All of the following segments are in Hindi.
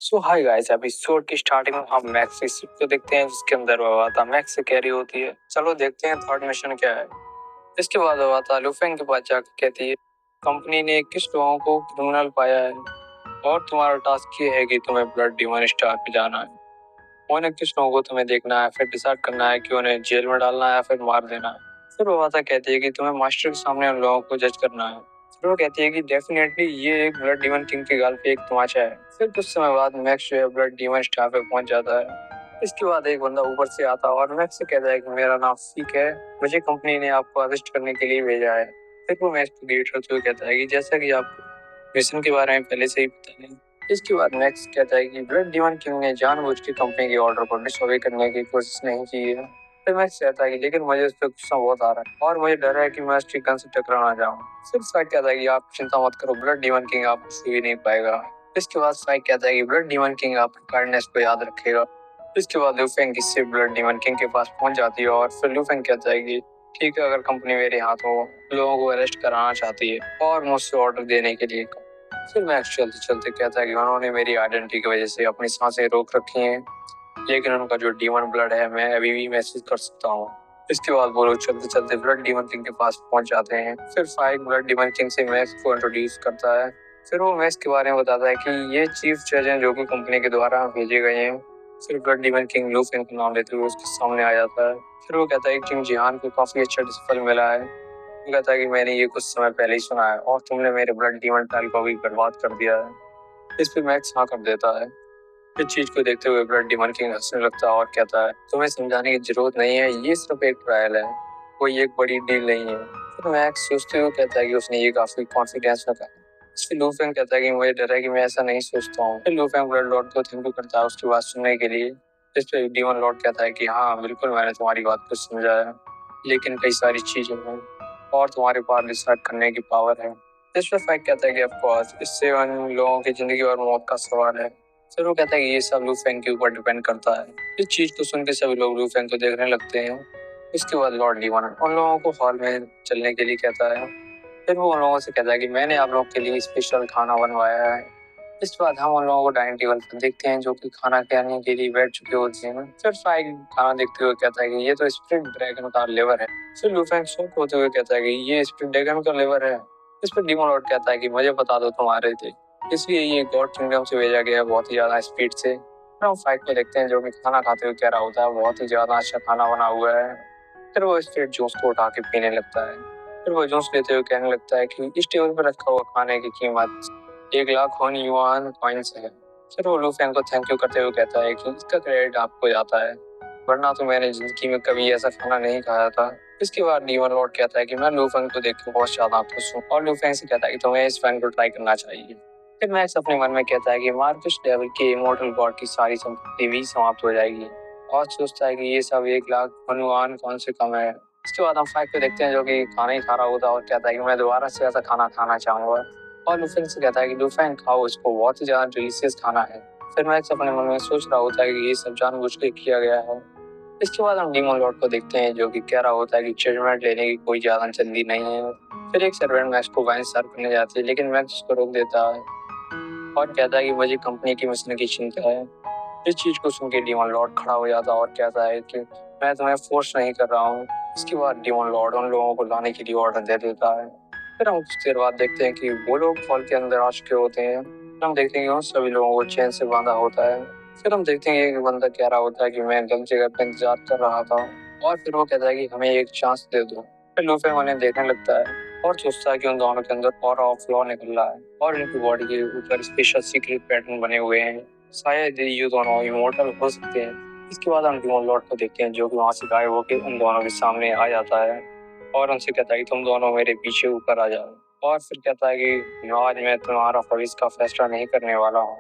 सो हाय गाइस, एपिसोड की स्टार्टिंग में हम मैक्स की शिप को देखते हैं जिसके अंदर वावाता मैक्स से कैरी होती है। चलो देखते हैं थर्ड मिशन क्या है। इसके बाद वावाता लुफेंग के पास जाकर कहती है कंपनी ने 21 लोगों को क्रिमिनल पाया है और तुम्हारा टास्क ये है कि तुम्हें ब्लड डिमन स्टार पे जाना है। उन 21 लोगों को तुम्हें देखना है, फिर डिसाइड करना है कि उन्हें जेल में डालना है या फिर मार देना है। फिर वावाता कहती है कि तुम्हें मास्टर के सामने उन लोगों को जज करना है। फिर वो कहती है कि डेफिनेटली ये एक ब्लड डीमन किंग के गाल पे एक तमाचा है। फिर कुछ समय बाद मैक्स जो है ब्लड डीमन स्टार पे पहुंच जाता है। इसके बाद एक बंदा ऊपर से आता है और मैक्स से कहता है कि मेरा नाम सीक है, मुझे कंपनी ने आपको अरेस्ट करने के लिए भेजा है। फिर वो मैक्स को ग्रीट करते हुए कहता है कि जैसा कि आपको मिशन के बारे में पहले से ही पता है। इसके बाद मैक्स कहता है कि ब्लड डीमन किंग ने जानबूझ के कंपनी के ऑर्डर को डिसोबे करने की कोशिश नहीं की है। फिर मैक्स कहता है कि लेकिन मुझे उस पर गुस्सा बहुत आ रहा है और मुझे डर है कि मैं उसकी गन से टकरा ना जाऊं। फिर स्पाइक कहता है कि आप चिंता मत करो, ब्लड डीमन किंग आपको छू ही नहीं पाएगा। इसके बाद स्पाइक कहता है कि ब्लड डीमन किंग आपकी काइंडनेस को याद रखेगा। इसके बाद लूफेंग की शिप ब्लड डीमन किंग के पास पहुंच जाती है और फिर लूफेंग कहता है कि ठीक है, अगर कंपनी मेरे हाथों लोगों को अरेस्ट कराना चाहती है और मुझसे ऑर्डर देने के लिए। फिर मैक्स चलते चलते कहता है कि उन्होंने मेरी आइडेंटिटी की वजह से अपनी सांसें रोक रखी हैं, लेकिन उनका जो डीमन ब्लड है मैं अभी भी महसूस कर सकता हूँ। इसके बाद वो लोग चलते चलते ब्लड डीमन किंग के पास पहुंच जाते हैं। फिर फाइक ब्लड डीमन किंग से मैक्स को इंट्रोड्यूस करता है। फिर वो मैक्स के बारे में बताता है कि ये चीफ जज हैं जो कि कंपनी के द्वारा भेजे गए हैं। फिर ब्लड डीमन किंग लूफेंग का नाम लेते हुए उसके सामने आ जाता है। फिर वो कहता है कि किंग जिहान को काफी अच्छा डिसिपल मिला है। वो कहता है कि मैंने ये कुछ समय पहले ही सुना है और तुमने मेरे ब्लड डीमन टाइल को भी बर्बाद कर दिया है। इस पे मैक्स हाँ कर देता है। इस चीज को देखते हुए ब्लड डिमन किंग हंसने लगता है और कहता है तुम्हें समझाने की जरूरत नहीं है, ये सिर्फ एक ट्रायल है, कोई एक बड़ी डील नहीं है। फिर मैक्स सोचते हुए कहता है कि उसने ये काफी कॉन्फिडेंस में कहा। इस पे लूफेंग कहता है कि मुझे डर है कि मैं ऐसा नहीं सोचता हूँ। फिर लूफेंग ब्लड लॉर्ड को थैंक यू करता है उसकी बात सुनने के लिए। इस पे डीमन लॉर्ड कहता है कि हाँ बिल्कुल, मैंने तुम्हारी बात को समझा है, लेकिन कई सारी चीजें हैं और तुम्हारे पास डिसाइड करने की पावर है। इस पे फाइक कहता है कि ऑफ कोर्स इससे उन लोगों की जिंदगी और मौत का सवाल है। फिर वो कहता है कि ये सब लू फेंग के ऊपर डिपेंड करता है। इस चीज को सुन के सभी लोग लू फेंग को देखने लगते हैं। इसके बाद लॉर्ड लीवन उन लोगों को हॉल में चलने के लिए कहता है। फिर वो उन लोगों से कहता है कि मैंने आप लोगों के लिए स्पेशल खाना बनवाया है। इसके बाद हम उन लोगों को डाइनिंग टेबल पर देखते हैं जो कि खाना खाने के लिए बैठ चुके होते हैं। फिर फाइक खाना देखते हुए कहता है कि ये तो स्प्रिट ड्रैगन का लिवर है। फिर लूफेंग शॉक होते हुए कहता है कि ये स्प्रिट ड्रैगन का लिवर है। इस पर डीमन लॉर्ड कहता है कि मुझे बता दो तुम आ रहे थे, इसलिए ये गॉड किंगडम से भेजा गया है बहुत ही ज्यादा स्पीड से। फिर हम फाइट को देखते हैं जो कि खाना खाते हुए कह रहा होता है बहुत ही ज्यादा अच्छा खाना बना हुआ है। फिर वो स्ट्रेट जूस को उठा के पीने लगता है। फिर वो जूस लेते हुए कहने लगता है कि इस टेबल पर रखा हुआ खाने की कीमत 1 लाख वन युआन कॉइन्स है। फिर वो लूफेंग को थैंक यू करते हुए कहता है कि इसका क्रेडिट आपको जाता है, वरना तो मैंने जिंदगी में कभी ऐसा खाना नहीं खाया था। इसके बाद डीमन लॉर्ड कहता है कि मैं लूफेंग को देख के बहुत ज्यादा खुश हूँ और लूफेंग से कहता है कि तुम्हें इस फैन को ट्राई करना चाहिए। फिर मैक्स अपने मन में कहता है कि मार्कस डेविल के इमोर्टल गॉड की सारी संपत्ति भी समाप्त हो जाएगी और सोचता है कि ये सब 1 लाख हनुमान कौन से कम है। इसके बाद हम फाइव को देखते हैं जो कि खाना ही खा रहा होता है और कहता है कि मैं दोबारा से ऐसा खाना खाना चाहूंगा। और लुफेंग से कहता है कि लुफेंग खाओ, इसको बहुत ही ज्यादा डिलीशियस खाना है। फिर मैक्स अपने मन में सोच रहा होता है कि ये सब जानबूझ के किया गया है। इसके बाद हम डीमन लॉर्ड को देखते हैं जो कि कह रहा होता है कि जजमेंट लेने की कोई ज्यादा जल्दी नहीं है। फिर एक सर्वेंट मैक्स को वाइन सर्व करने जाती है, लेकिन मैक्स उसको रोक देता है और कहता है कि मुझे कंपनी की मिशन की चिंता है। इस चीज को सुन के डीमन लॉर्ड खड़ा हो जाता है और कहता है कि मैं तुम्हें फोर्स नहीं कर रहा हूँ। इसके बाद डीमन लॉर्ड उन लोगों को लाने के लिए ऑर्डर दे देता है। फिर हम कुछ देर बाद देखते हैं कि वो लोग हॉल के अंदर आ चुके होते हैं। फिर हम देखते हैं कि उन सभी लोगों को चेन से बांधा होता है। फिर हम देखते हैं कि एक बंदा कह रहा होता है कि मैं गलत जगह पर इंतजार कर रहा था और फिर वो कहता है कि हमें एक चांस दे दो। फिर लूफे उन्हें देखने लगता है और सोचता है कि उन दोनों के अंदर ऑरा ऑफ लॉ निकल रहा है और इनकी बॉडी के ऊपर स्पेशल सीक्रेट पैटर्न बने हुए हैं। शायद ये दोनों इमोर्टल हो सकते हैं। इसके बाद हम डीमन लॉर्ड को देखते हैं जो कि वहां से गायब होकर उन दोनों के सामने आ जाता है और उनसे कहता है कि तुम दोनों मेरे पीछे ऊपर आ जाओ। और फिर कहता है कि आज मैं तुम्हारा भविष्य का फैसला नहीं करने वाला हूँ।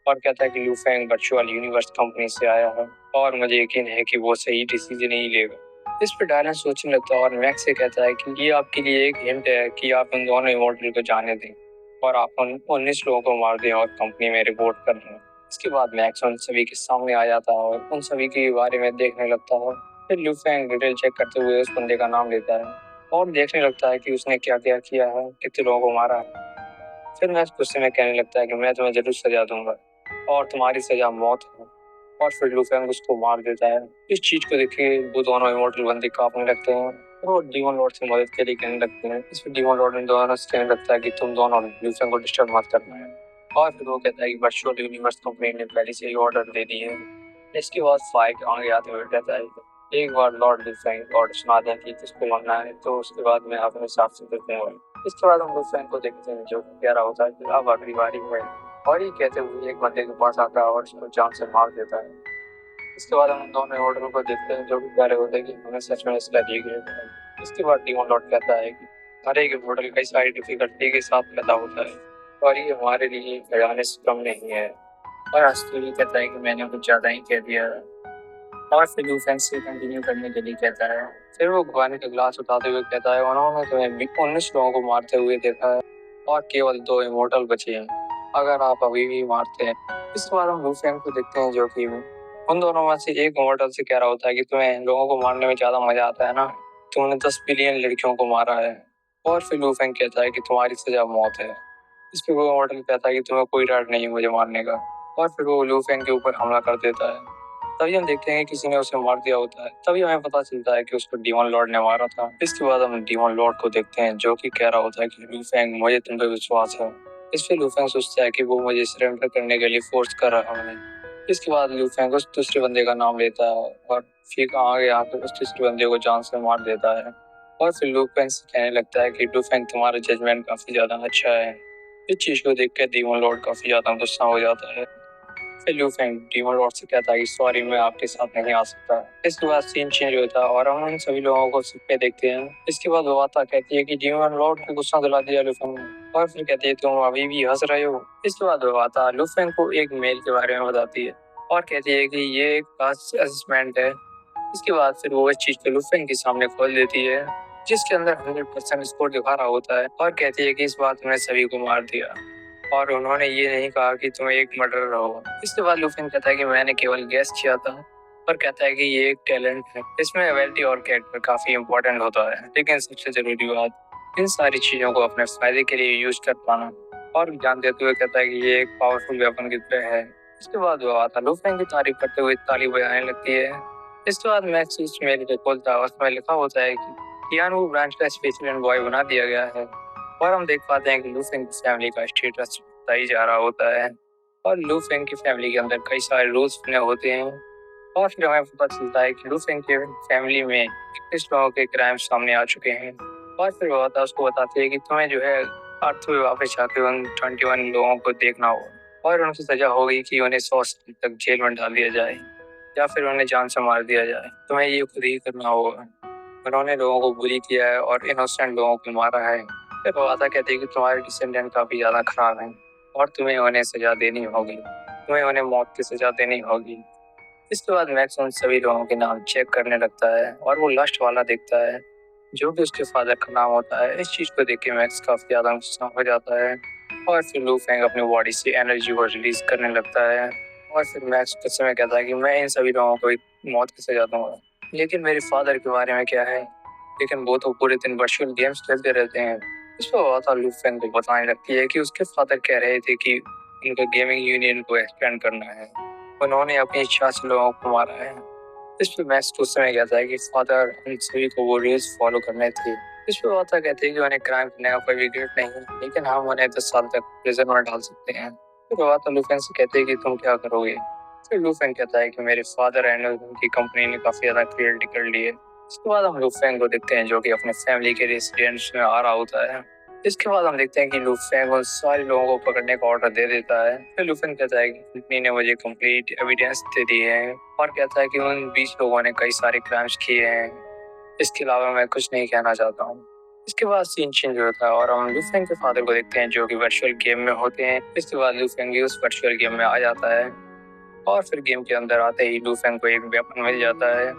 और कहता है कि लू फेंग वर्चुअल यूनिवर्स कंपनी से आया है और मुझे यकीन है कि वो सही डिसीजन ही लेगा। इस पर डायलन सोचने लगता है और मैक्स से कहता है कि ये आपके लिए एक हिंट है कि आप उन दोनों इमोर्टल को जाने दें और आप उन 19 लोगों को मार दें और कंपनी में रिपोर्ट कर दें। इसके बाद मैक्स उन सभी के सामने आ जाता है और उन सभी के बारे में देखने लगता है। फिर लू फेंग डिटेल चेक करते हुए उस बंदे का नाम लेता है और देखने लगता है कि उसने क्या क्या किया है, कितने लोगों को मारा है। फिर मैक्स गुस्से में कहने लगता है कि मैं तुम्हें जरूर सजा दूंगा। और तुम्हारी सजा मौत है। और फिर लूफेंग उसको मार देता है। इस चीज को देखिए वो दोनों इमोर्टल बंदे कांपने लगते हैं और वो डीमन लॉर्ड से मदद के लिए कहने लगते हैं। इसमें डीमन लॉर्ड इन दोनों से कहने लगता है कि तुम दोनों लूफेंग को डिस्टर्ब मत करना है। और फिर वो कहता है कि वर्चुअल यूनिवर्स कंपनी ने पहले से ही ऑर्डर दे दिए है। इसके बाद फाइट आगे आते हुए कहता है एक बार लॉर्ड लूफेंग ऑर्डर सुना दें कि किसको मरना है तो उसके बाद मैं अपने हिसाब से देखूंगा। इसके बाद हम लूफेंग को देखते हैं जो कह रहा होता है कि अब अगली बारी में। और ये कहते हुए एक बंदे के पास आता है और उसको जान से मार देता है। इसके बाद हम दोनों ऑर्डर को देखते हैं जो भी कह रहे होते हैं कि हमें सच में इसका दिए गए हैं। इसके बाद डीमन लॉर्ड कहता है कि हर एक मॉडल कई सारी डिफिकल्टी के साथ पैदा होता है और ये हमारे लिए खजाने से कम नहीं है। और हंसते हुए कहता है कि मैंने कुछ ज्यादा ही कह दिया है। और फिर लूफेंग से कंटिन्यू करने के लिए कहता है। फिर वो पानी का ग्लास उठाते हुए कहता है उन्होंने तुम्हें 19 लोगों को मारते हुए देखा है और केवल 2 इमोर्टल बचे हैं। अगर आप अभी भी मारते हैं। इस बार हम लूफेंग को देखते हैं जो कि उन दोनों में से एक इमोर्टल से कह रहा होता है कि तुम्हें लोगों को मारने में ज्यादा मजा आता है ना। तुमने 10 बिलियन लड़कियों को मारा है। और फिर लूफेंग कहता है कि तुम्हारी सजा मौत है। इस पे वो इमोर्टल कहता है कि तुम्हें कोई डर नहीं है मुझे मारने का। और फिर वो लूफेंग के ऊपर हमला कर देता है। तभी हम देखते हैं कि किसी ने उसे मार दिया होता है। तभी हमें पता चलता है कि उसको डीमन लॉर्ड ने मारा था। इसके बाद हम डीमन लॉर्ड को देखते हैं जो कि कह रहा होता है कि लूफेंग मुझे तुम पे विश्वास है। इस पे लूफेंग सोचता है कि वो मुझे सरेंडर करने के लिए फोर्स कर रहा है। इसके बाद लूफेंग उस दूसरे बंदे का नाम लेता है और फिर आगे आकर उस दूसरे बंदे को जान से मार देता है। और फिर लूफेंग से कहने लगता है कि लूफेंग तुम्हारा जजमेंट काफी ज्यादा अच्छा है। इस चीज को देख कर डीमन लॉर्ड काफी ज्यादा गुस्सा हो जाता है। फिर लूफेंग डीमन लॉर्ड से कहता है कि सॉरी मैं आपके साथ नहीं आ सकता। इसके बाद सीन चेंज होता है और हम उन सभी लोगों को सिक्के देखते हैं। इसके बाद वो आता कहती है कि डीमन लॉर्ड को गुस्सा दिला दिया लूफेंग ने। और फिर कहती है तुम अभी भी हंस रहे हो। इसके बाद वो आता लूफेंग को एक मेल के बारे में बताती है और कहती है कि ये एक खास असेसमेंट है। इसके बाद फिर वो इस चीज को लूफेंग के सामने खोल देती है जिसके अंदर 100% स्कोर दिखा रहा होता है और कहती है कि इस बात ने सभी को मार दिया और उन्होंने ये नहीं कहा कि तुम एक मर्डरर हो। इसके बाद लूफिन कहता है कि मैंने केवल गैस किया था और कहता है कि ये एक टैलेंट है। इसमें एबिलिटी और कैरेक्टर काफी इंपॉर्टेंट होता है लेकिन सबसे जरूरी बात इन सारी चीजों को अपने फायदे के लिए यूज कर पाना। और ज्ञान देते हुए कहता है कि ये एक पावरफुल वेपन की तरह है। इसके बाद वो आता लूफिन की तारीफ करते हुए ताली बजाने लगती है। इसके बाद मैक्स उस मेल को खोलता है उसमें लिखा होता है कि कियानू ब्रांच का स्पेशल एनवॉय बना दिया गया है। और हम देख पाते हैं कि लूफेंग की फैमिली का स्टेटस बढ़ता ही जा रहा होता है और लूफेंग की फैमिली के अंदर कई सारे रूल्स बने होते हैं। और फिर हमें पता चलता है कि लूफेंग के फैमिली में 21 लोगों के क्राइम सामने आ चुके हैं। और फिर वो होता उसको बताती है कि तुम्हें जो है अर्थ में वापस जाके उन 21 लोगों को देखना होगा और उनकी सजा होगी कि उन्हें 100 साल तक जेल में डाल दिया जाए या फिर उन्हें जान से मार दिया जाए। तुम्हें ये खुद ही करना होगा। उन्होंने लोगों को बुली किया है और इनोसेंट लोगों को मारा है। फिर वो आता कहती है कि तुम्हारे डिसेंडेंट काफी ज्यादा खराब हैं और तुम्हें उन्हें सजा देनी होगी। तुम्हें उन्हें मौत की सजा देनी होगी। इसके बाद मैक्स उन सभी लोगों के नाम चेक करने लगता है और वो लास्ट वाला देखता है जो कि उसके फादर का नाम होता है। इस चीज को देख के मैक्स काफी ज्यादा गुस्सा हो जाता है और फिर लूफेंग अपनी बॉडी से एनर्जी को रिलीज करने लगता है। और फिर मैक्स गुस्से में कहता है कि मैं इन सभी लोगों को मौत की सजा दूंगा लेकिन मेरे फादर के बारे में क्या है। लेकिन वो तो पूरे दिन वर्चुअल गेम्स खेलते रहते हैं। इस पर वाता लूफेंग को बताने लगती है कि उसके फादर कह रहे थे कि उनका गेमिंग यूनियन को एक्सपेंड करना है। उन्होंने अपनी इच्छा से लोगों को मारा है। इस पे मैक्स उस समय कहता है कि फादर उन सभी को वो रूल्स फॉलो करने थे। इस पे वाता कहते हैं कि उन्हें क्राइम करने का कोई रिग्रेट नहीं है लेकिन हम उन्हें 10 साल तक प्रिजन में डाल सकते हैं। फिर वाता लूफेंग से कहते हैं कि तुम क्या करोगे। फिर लूफेंग कहता है कि मेरे फादर एंड उनकी कंपनी ने काफी ज्यादा क्रिएट कर लिए। इसके बाद हम लूफेंग को देखते हैं जो कि अपने फैमिली के रेसिडेंस में आ रहा होता है। इसके बाद हम देखते हैं कि लूफेंग उन सारे लोगों को पकड़ने का ऑर्डर दे देता है। फिर लूफेंग कहता है कि कंपनी ने मुझे कंप्लीट एविडेंस दे दी है और कहता है कि उन 20 लोगों ने कई सारे क्राइम्स किए हैं। इसके अलावा मैं कुछ नहीं कहना चाहता हूँ। इसके बाद सीन चेंज होता है और हम लूफेंग के फादर को देखते हैं जो कि वर्चुअल गेम में होते हैं। इसके बाद लूफेंग भी उस वर्चुअल गेम में आ जाता है और फिर गेम के अंदर आते ही लूफेंग को एक वेपन मिल जाता है।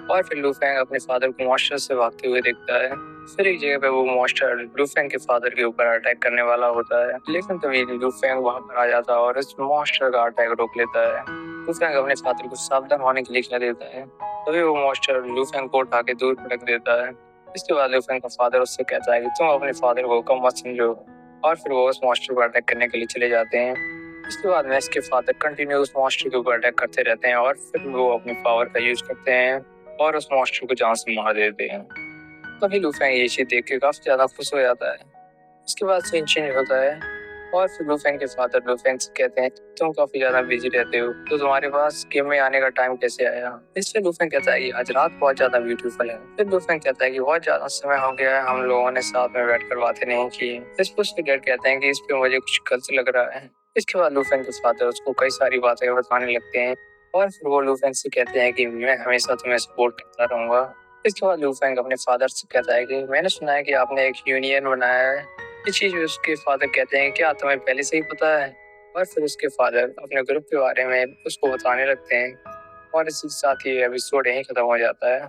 और फिर लूफेंग अपने फादर को मॉन्स्टर से भागते हुए देखता है। फिर एक जगह पे वो मॉन्स्टर लूफेंग के फादर के ऊपर अटैक करने वाला होता है लेकिन तभी लूफेंग वहां पर आ जाता है और इस मॉन्स्टर का अटैक रोक लेता है। लूफेंग अपने फादर को सावधान होने के लिए कह देता है। तभी वो मॉन्स्टर लूफेंग को उठा के दूर फेंक देता है। इसके बाद लूफेंग का फादर उससे कहता है कि तुम अपने फादर को कम मत समझो। और फिर वो उस मॉन्स्टर पर अटैक करने के लिए चले जाते हैं। इसके बाद में इसके फादर कंटिन्यूस मॉन्स्टर के ऊपर अटैक करते रहते हैं और फिर वो अपनी पावर का यूज करते हैं और उस मॉन्स्टर को जान से मार देते हैं। तभी लूफेंग ये चीज देख के काफी ज्यादा खुश हो जाता है। उसके बाद सीन चेंज होता है और फिर लूफेंग के फादर लूफेंग से कहते हैं तुम काफी ज्यादा बिजी रहते हो तो तुम्हारे पास गेम में आने का टाइम कैसे आया। इससे लूफेंग कहता है कि आज रात बहुत ज्यादा ब्यूटीफुल है। फिर लूफेंग कहता है कि बहुत ज्यादा समय हो गया है हम लोगों ने साथ में बैठ कर बातें नहीं की। इस पर उसके डैड कहते हैं कि इस पे मुझे कुछ गलत लग रहा है। इसके बाद लूफेंग के फादर उसको कई सारी बातें बताने लगते हैं और फिर वो लूफेंग से कहते हैं कि मैं हमेशा तुम्हें सपोर्ट करता रहूंगा। इसके बाद लूफेंग अपने फादर से कहता है कि मैंने सुना है कि आपने एक यूनियन बनाया है। ये चीज उसके फादर कहते हैं क्या तुम्हें पहले से ही पता है। और फिर उसके फादर अपने ग्रुप के बारे में उसको बताने लगते हैं और इसी के साथ ही एपिसोड यहीं खत्म हो जाता है।